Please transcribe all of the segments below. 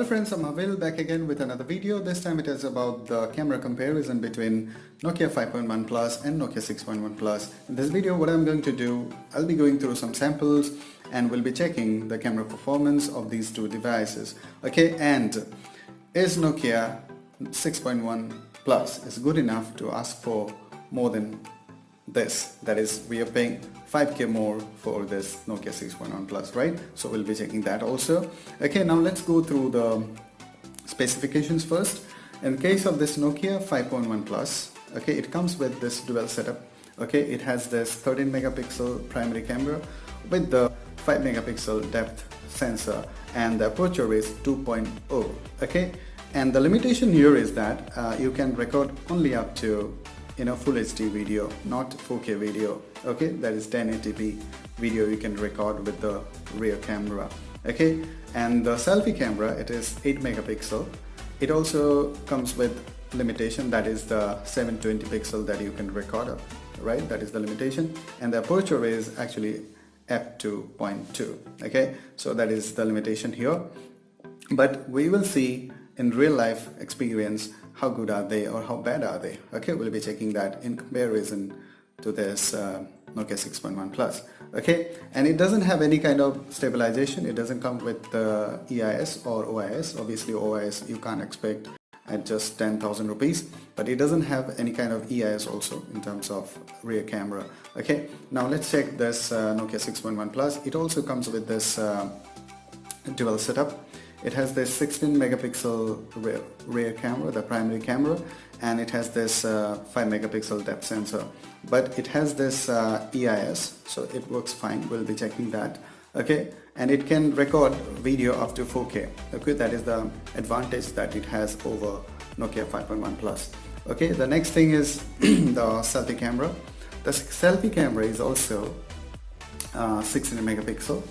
Hello friends, I'm Habil back again with another video. This time it is about the camera comparison between Nokia 5.1 Plus and Nokia 6.1 Plus. In this video what I'm going to do, I'll be going through some samples and we'll be checking the camera performance of these two devices. Okay, and is Nokia 6.1 Plus is good enough to ask for more than this? That is, we are paying 5k more for this Nokia 6.1 Plus, right? So we'll be checking that also. Okay, now let's go through the specifications first. In case of this Nokia 5.1 Plus, okay, it comes with this dual setup. Okay, it has this 13 megapixel primary camera with the 5 megapixel depth sensor, and the aperture is 2.0. okay, and the limitation here is that you can record only up to full HD video, not 4K video. Okay, that is 1080p video you can record with the rear camera. Okay, and the selfie camera, it is 8 megapixel. It also comes with limitation, that is the 720 pixel that you can record up, right? That is the limitation, and the aperture is actually f2.2. okay, so that is the limitation here, but we will see in real life experience how good are they or how bad are they. Okay, we'll be checking that in comparison to this Nokia 6.1 Plus. Okay, and it doesn't have any kind of stabilization. It doesn't come with EIS or OIS. Obviously OIS you can't expect at just 10,000 rupees, but it doesn't have any kind of EIS also in terms of rear camera. Okay, now let's check this Nokia 6.1 Plus. It also comes with this dual setup. It has this 16 megapixel rear camera, the primary camera, and it has this 5 megapixel depth sensor, but it has this EIS, so it works fine. We'll be checking that. Okay, and it can record video up to 4K. Okay, that is the advantage that it has over Nokia 5.1 Plus. Okay, the next thing is the selfie camera. The selfie camera is also 16 megapixel,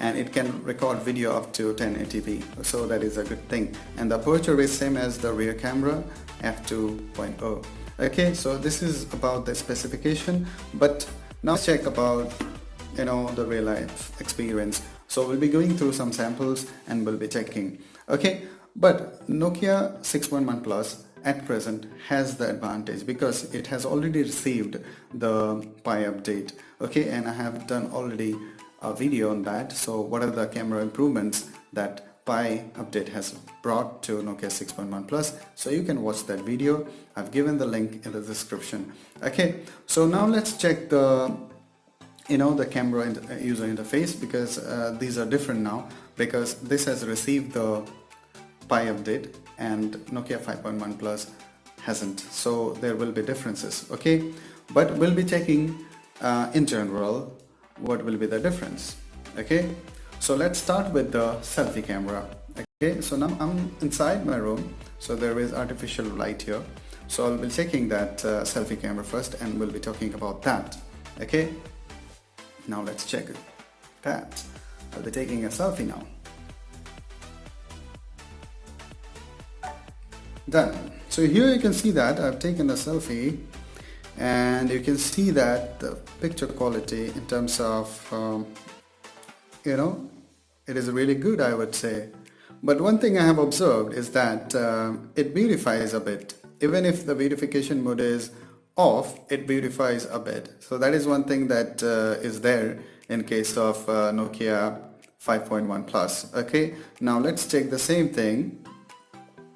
and it can record video up to 1080p, so that is a good thing. And the aperture is same as the rear camera, f2.0. okay, so this is about the specification, but now let's check about the real life experience. So we'll be going through some samples and we'll be checking. Okay, but Nokia 6.1 Plus at present has the advantage because it has already received the Pi update. Okay, and I have done already a video on that. So what are the camera improvements that Pi update has brought to Nokia 6.1 Plus? So you can watch that video. I've given the link in the description. Okay, so now let's check the the camera user interface, because these are different now because this has received the Pi update and Nokia 5.1 Plus hasn't, so there will be differences. Okay, but we'll be checking in general what will be the difference. Okay, so let's start with the selfie camera. Okay, so now I'm inside my room, so there is artificial light here, so I'll be checking that selfie camera first and we'll be talking about that. Okay, now let's check that. I'll be taking a selfie now. Done. So here you can see that I've taken a selfie, and you can see that the picture quality in terms of it is really good, I would say. But one thing I have observed is that it beautifies a bit. Even if the beautification mode is off, it beautifies a bit. So that is one thing that is there in case of Nokia 5.1 Plus. Okay, now let's check the same thing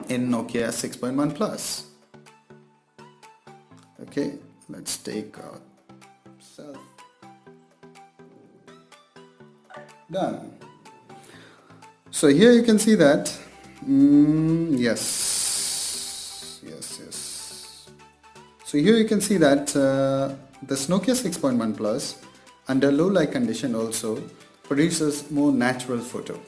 in Nokia 6.1 Plus. Okay, let's take a selfie. Done. So here you can see that yes. So here you can see that this Nokia 6.1 Plus under low light condition also produces more natural photo.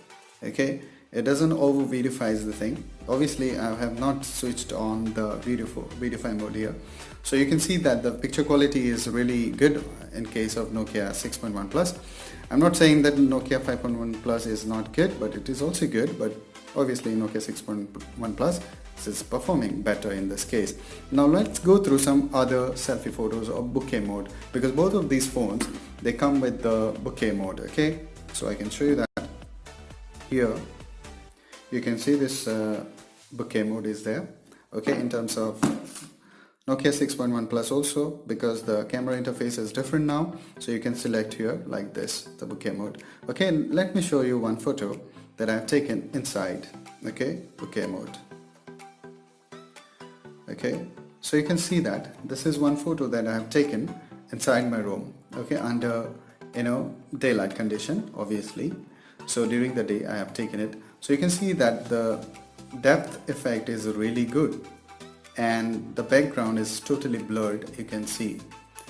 Okay, it doesn't over beautifies the thing. Obviously I have not switched on the beautify mode here, so you can see that the picture quality is really good in case of Nokia 6.1 Plus. I'm not saying that Nokia 5.1 Plus is not good, but it is also good, but obviously Nokia 6.1 Plus is performing better in this case. Now let's go through some other selfie photos of bouquet mode, because both of these phones, they come with the bouquet mode. Okay, so I can show you that here. you can see this bokeh mode is there. Okay, in terms of Nokia 6.1 Plus also, because the camera interface is different now, so you can select here like this, the bokeh mode. Okay, let me show you one photo that I've taken inside. Okay, bokeh mode. Okay, so you can see that this is one photo that I have taken inside my room. Okay, under daylight condition, obviously. So during the day I have taken it. So you can see that the depth effect is really good and the background is totally blurred, you can see,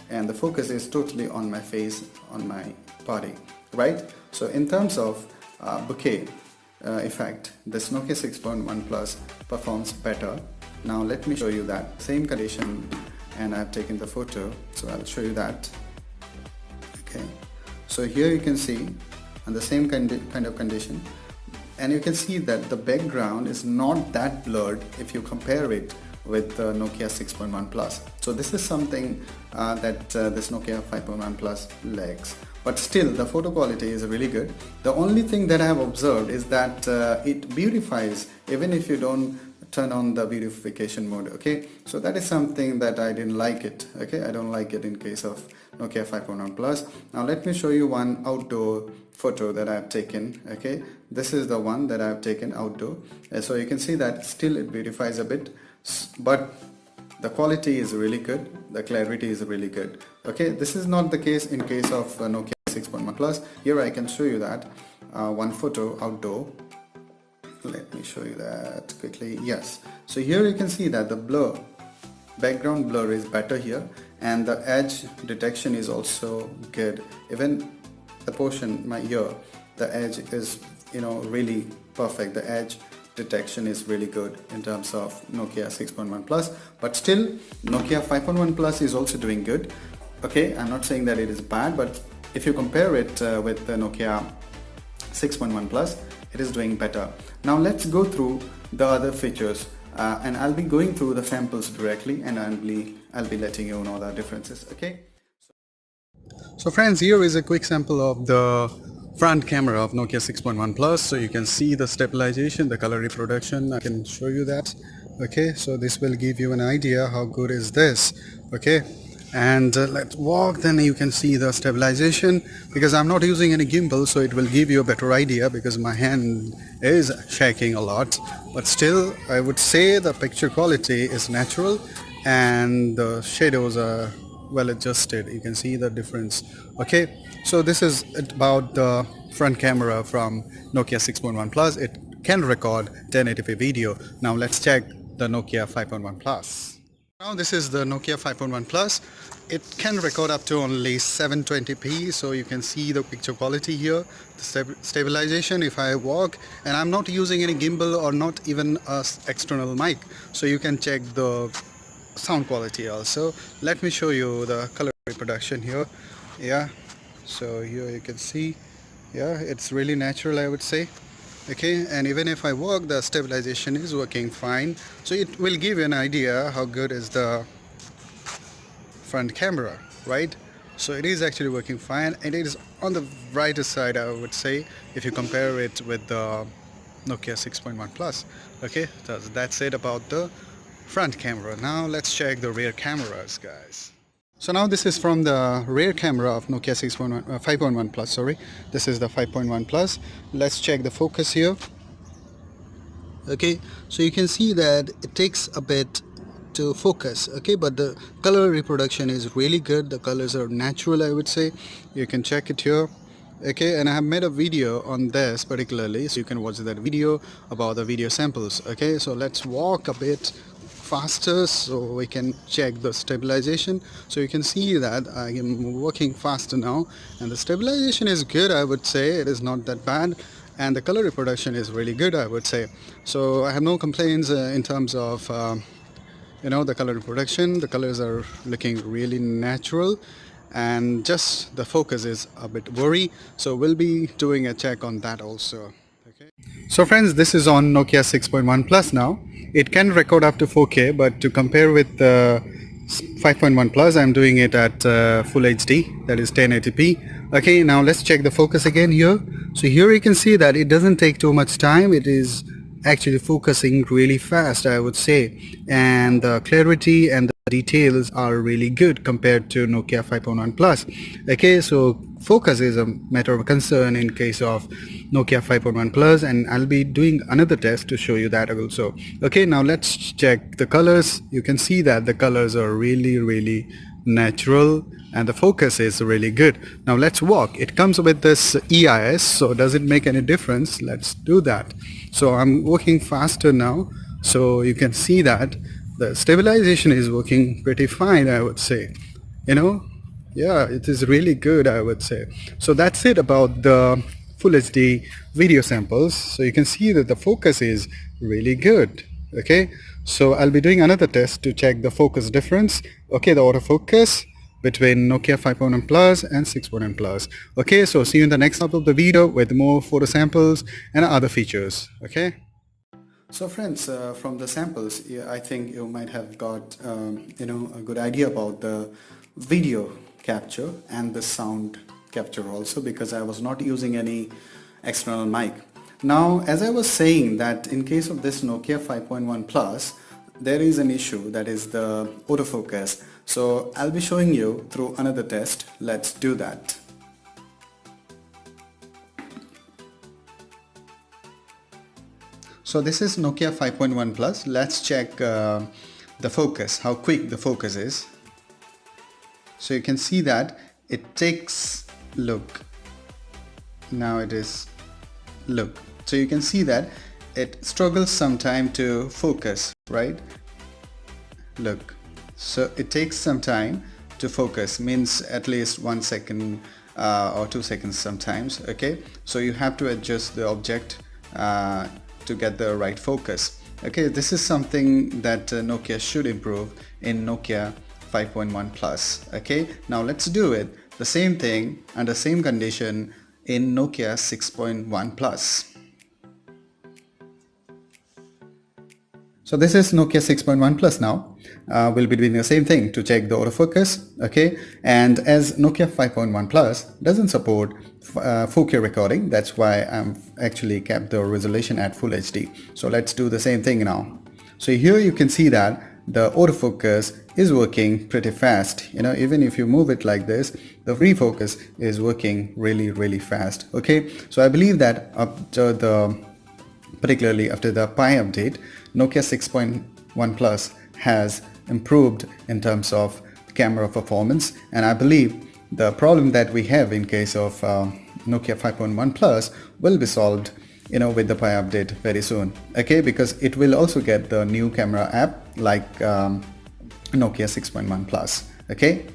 and the focus is totally on my face, on my body, right? So in terms of bokeh effect, this Nokia 6.1 Plus performs better. Now let me show you that same condition, and I've taken the photo, so I'll show you that. Okay, so here you can see on the same kind of condition, and you can see that the background is not that blurred if you compare it with the Nokia 6.1 Plus. So this is something that this Nokia 5.1 Plus lacks. But still the photo quality is really good. The only thing that I have observed is that it beautifies even if you don't turn on the beautification mode. Okay, so that is something that I didn't like it. Okay, I don't like it in case of Nokia 5.1 Plus. Now let me show you one outdoor photo that I have taken. Okay, this is the one that I have taken outdoor. So you can see that still it beautifies a bit, but the quality is really good, the clarity is really good. Okay, this is not the case in case of Nokia 6.1 Plus. Here I can show you that one photo outdoor. Let me show you that quickly. Yes, so here you can see that the background blur is better here, and the edge detection is also good. Even the portion, my ear, the edge is really perfect. The edge detection is really good in terms of Nokia 6.1 Plus, but still Nokia 5.1 Plus is also doing good. Okay, I'm not saying that it is bad, but if you compare it with the Nokia 6.1 Plus, it is doing better. Now let's go through the other features, and I'll be going through the samples directly, and I'll be letting you know the differences. Okay, so friends, here is a quick sample of the front camera of Nokia 6.1 Plus. So you can see the stabilization, the color reproduction. I can show you that. Okay, so this will give you an idea how good is this. Okay, and let's walk, then you can see the stabilization, because I'm not using any gimbal, so it will give you a better idea, because my hand is shaking a lot, but still I would say the picture quality is natural and the shadows are well adjusted. You can see the difference. Okay, so this is about the front camera from Nokia 6.1 Plus. It can record 1080p video. Now let's check the Nokia 5.1 Plus. Now this is the Nokia 5.1 Plus. It can record up to only 720p, so you can see the picture quality here, the stabilization if I walk, and I'm not using any gimbal or not even a external mic, so you can check the sound quality also. Let me show you the color reproduction here. Yeah, so here you can see, yeah, it's really natural, I would say. Okay, and even if I walk, the stabilization is working fine, so it will give you an idea how good is the front camera, right? So it is actually working fine, and it is on the brighter side, I would say, if you compare it with the Nokia 6.1 Plus. Okay, that's it about the front camera. Now let's check the rear cameras, guys. So now this is from the rear camera of Nokia 5.1 Plus, sorry. This is the 5.1 Plus. Let's check the focus here. Okay, so you can see that it takes a bit to focus, okay, but the color reproduction is really good. The colors are natural, I would say. You can check it here. Okay, and I have made a video on this particularly, so you can watch that video about the video samples. Okay, so let's walk a bit faster so we can check the stabilization. So you can see that I am working faster now, and the stabilization is good, I would say. It is not that bad, and the color reproduction is really good, I would say. So I have no complaints in terms of the color reproduction. The colors are looking really natural, and just the focus is a bit blurry, so we'll be doing a check on that also. Okay, so friends, this is on Nokia 6.1 Plus now. It can record up to 4K, but to compare with the 5.1 Plus, I'm doing it at full HD, that is 1080p. Okay, now let's check the focus again here. So here you can see that it doesn't take too much time. It is actually focusing really fast, I would say, and the clarity and the details are really good compared to Nokia 5.1 Plus. Okay, so focus is a matter of concern in case of Nokia 5.1 Plus, and I'll be doing another test to show you that also. Okay, now let's check the colors. You can see that the colors are really natural and the focus is really good. Now let's walk. It comes with this EIS, so does it make any difference? Let's do that. So I'm working faster now, so you can see that the stabilization is working pretty fine, I would say. You know, yeah, it is really good, I would say. So that's it about the full HD video samples. So you can see that the focus is really good. Okay, so I'll be doing another test to check the focus difference. Okay, the autofocus between Nokia 5.1 Plus and 6.1 Plus. Okay, so see you in the next part of the video with more photo samples and other features. Okay. So friends, from the samples, yeah, I think you might have got a good idea about the video capture and the sound capture also, because I was not using any external mic. Now, as I was saying, that in case of this Nokia 5.1 Plus, there is an issue, that is the autofocus. So I'll be showing you through another test. Let's do that. So this is Nokia 5.1 Plus. Let's check the focus, how quick the focus is. So you can see that it takes, look, now it is, look. So you can see that it struggles some time to focus, right? Look, so it takes some time to focus, means at least 1 second or 2 seconds sometimes. Okay, so you have to adjust the object to get the right focus. Okay, this is something that Nokia should improve in Nokia 5.1 Plus. Okay, now let's do it the same thing under same condition in Nokia 6.1 Plus. So this is Nokia 6.1 Plus now. We'll be doing the same thing to check the autofocus, okay? And as Nokia 5.1 Plus doesn't support 4K recording, that's why I'm actually kept the resolution at Full HD. So let's do the same thing now. So here you can see that the autofocus is working pretty fast. You know, even if you move it like this, the refocus is working really fast, okay? So I believe that particularly after the Pi update, Nokia 6.1 Plus has improved in terms of camera performance, and I believe the problem that we have in case of Nokia 5.1 Plus will be solved, you know, with the Pi update very soon. Okay, because it will also get the new camera app like Nokia 6.1 Plus. Okay.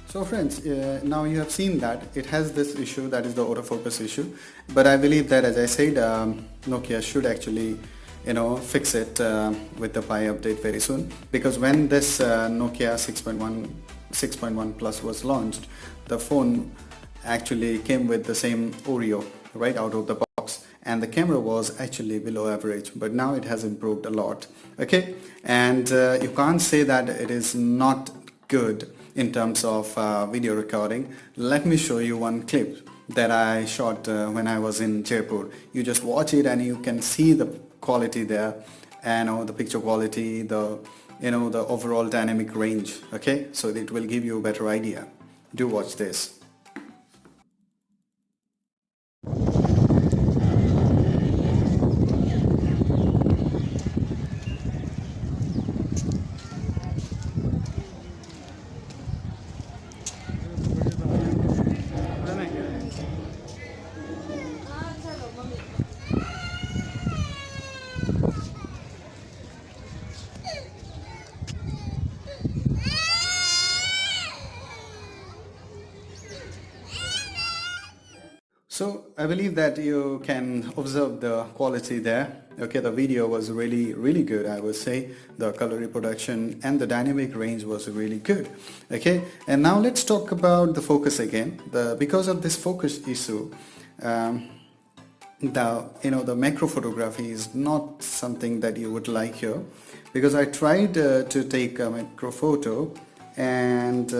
So friends, now you have seen that it has this issue, that is the autofocus issue, but I believe that, as I said, Nokia should actually, you know, fix it with the Pi update very soon, because when this Nokia 6.1 Plus was launched, the phone actually came with the same Oreo right out of the box, and the camera was actually below average, but now it has improved a lot. Okay, and you can't say that it is not good in terms of video recording. Let me show you one clip that I shot when I was in Jaipur. You just watch it and you can see the quality there, and the picture quality, the the overall dynamic range. Okay, so it will give you a better idea. Do watch this. So I believe that you can observe the quality there. Okay, the video was really good, I would say. The color reproduction and the dynamic range was really good. Okay, and now let's talk about the focus again. Because of this focus issue, the macro photography is not something that you would like here, because I tried to take a macro photo and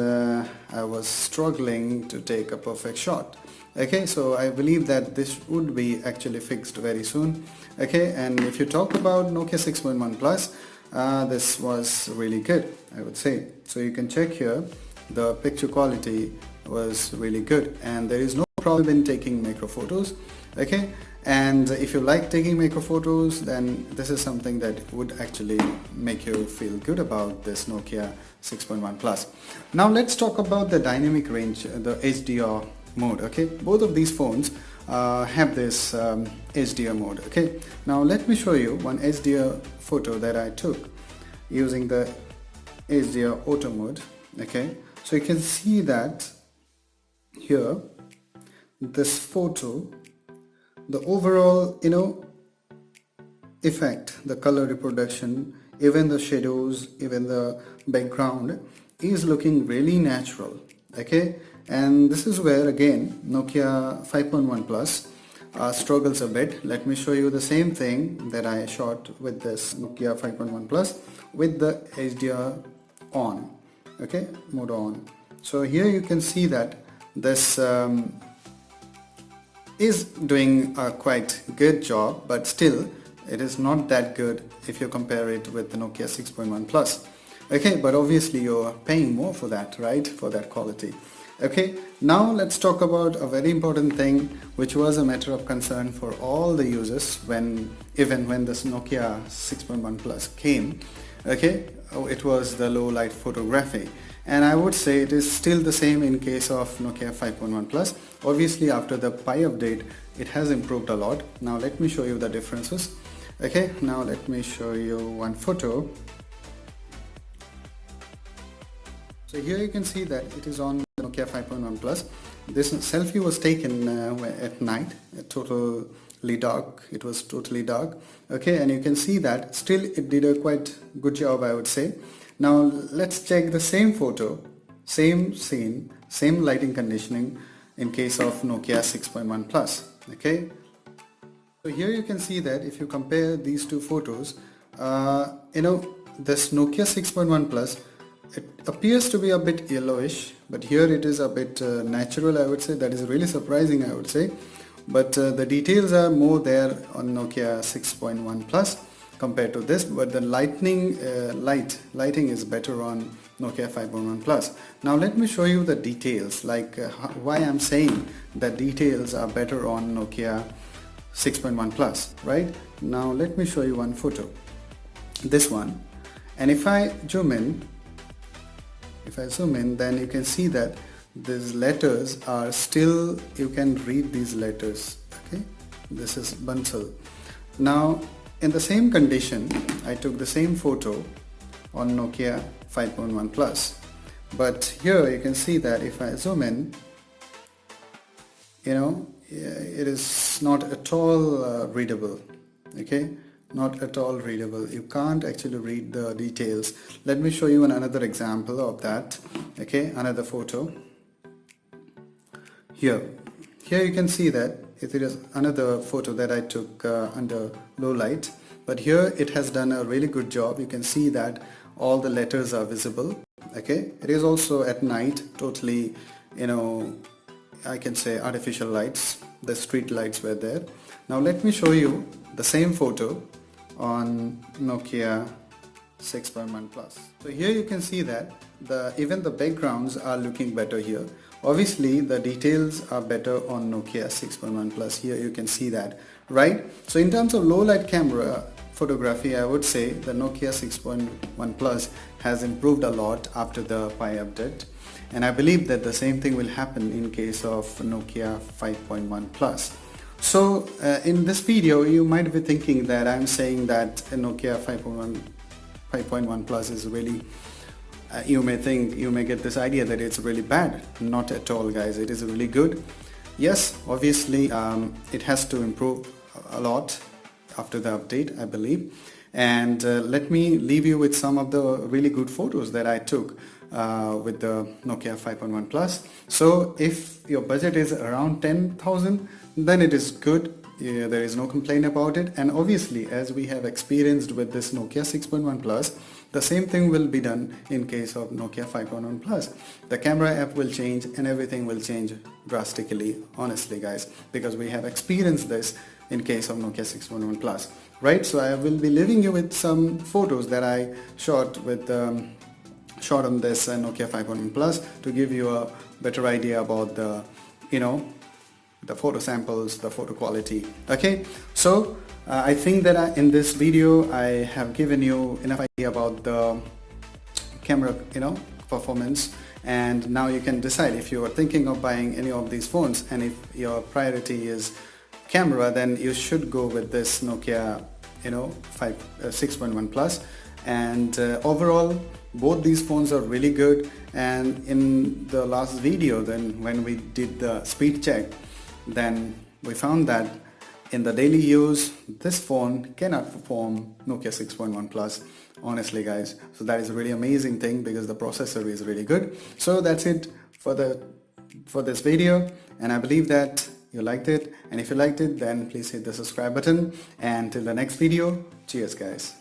I was struggling to take a perfect shot. Okay, so I believe that this would be actually fixed very soon. Okay, and if you talk about Nokia 6.1 Plus, this was really good, I would say. So you can check here, the picture quality was really good and there is no problem in taking macro photos. Okay, and if you like taking macro photos, then this is something that would actually make you feel good about this Nokia 6.1 Plus. Now let's talk about the dynamic range, the HDR mode. Okay, both of these phones have this HDR mode. Okay, now let me show you one HDR photo that I took using the HDR auto mode. Okay, so you can see that here, this photo, the overall effect, the color reproduction, even the shadows, even the background is looking really natural. Okay, and this is where again Nokia 5.1 Plus struggles a bit. Let me show you the same thing that I shot with this Nokia 5.1 Plus with the HDR on. Okay, mode on. So here you can see that this is doing a quite good job, but still it is not that good if you compare it with the Nokia 6.1 Plus. Okay, but obviously you're paying more for that, right, for that quality. Okay, now let's talk about a very important thing which was a matter of concern for all the users even when this Nokia 6.1 Plus came. Okay, it was the low light photography, and I would say it is still the same in case of Nokia 5.1 Plus. Obviously after the Pi update it has improved a lot. Now let me show you the differences. Okay, now let me show you one photo. So here you can see that it is on the Nokia 5.1 Plus. This selfie was taken at night, totally dark. It was totally dark. Okay, and you can see that still it did a quite good job, I would say. Now let's check the same photo, same scene, same lighting conditioning in case of Nokia 6.1 Plus. Okay, so here you can see that if you compare these two photos, this Nokia 6.1 Plus, it appears to be a bit yellowish, but here it is a bit natural, I would say. That is really surprising, I would say. But the details are more there on Nokia 6.1 Plus compared to this, but the lighting is better on Nokia 5.1 Plus. Now let me show you the details, like why I'm saying that details are better on Nokia 6.1 Plus, right? Now let me show you one photo, this one, and if I zoom in, then you can see that these letters are still, you can read these letters. Okay, this is Bansal. Now in the same condition I took the same photo on Nokia 5.1 Plus, but here you can see that if I zoom in, it is not at all readable. Okay, not at all readable. You can't actually read the details. Let me show you another example of that. Okay, another photo. Here you can see that it is another photo that I took under low light, but here it has done a really good job. You can see that all the letters are visible. Okay, it is also at night, totally, I can say artificial lights. The street lights were there. Now let me show you the same photo on Nokia 6.1 Plus. So here you can see that even the backgrounds are looking better here. Obviously the details are better on Nokia 6.1 Plus. Here you can see that, right? So in terms of low light camera photography, I would say the Nokia 6.1 Plus has improved a lot after the Pi update, and I believe that the same thing will happen in case of Nokia 5.1 Plus. So in this video you might be thinking that I'm saying that Nokia 5.1 Plus is really, you may get this idea that it's really bad. Not at all, guys. It is really good. Yes, obviously it has to improve a lot after the update, I believe. And let me leave you with some of the really good photos that I took with the Nokia 5.1 Plus. So if your budget is around 10,000, then it is good. Yeah, there is no complaint about it. And obviously, as we have experienced with this Nokia 6.1 Plus, The same thing will be done in case of Nokia 5.1 Plus. The camera app will change and everything will change drastically, honestly guys, because we have experienced this in case of Nokia 6.1 Plus, right? So I will be leaving you with some photos that I shot on this Nokia 5.1 Plus to give you a better idea about the the photo samples, the photo quality. Okay, so I think that in this video I have given you enough idea about the camera performance, and now you can decide if you are thinking of buying any of these phones, and if your priority is camera, then you should go with this Nokia 6.1 Plus. And overall both these phones are really good. And in the last video, then when we did the speed check, then we found that in the daily use this phone cannot perform Nokia 6.1 Plus, honestly guys. So that is a really amazing thing because the processor is really good. So that's it for this video, and I believe that you liked it, and if you liked it then please hit the subscribe button, and till the next video, cheers guys.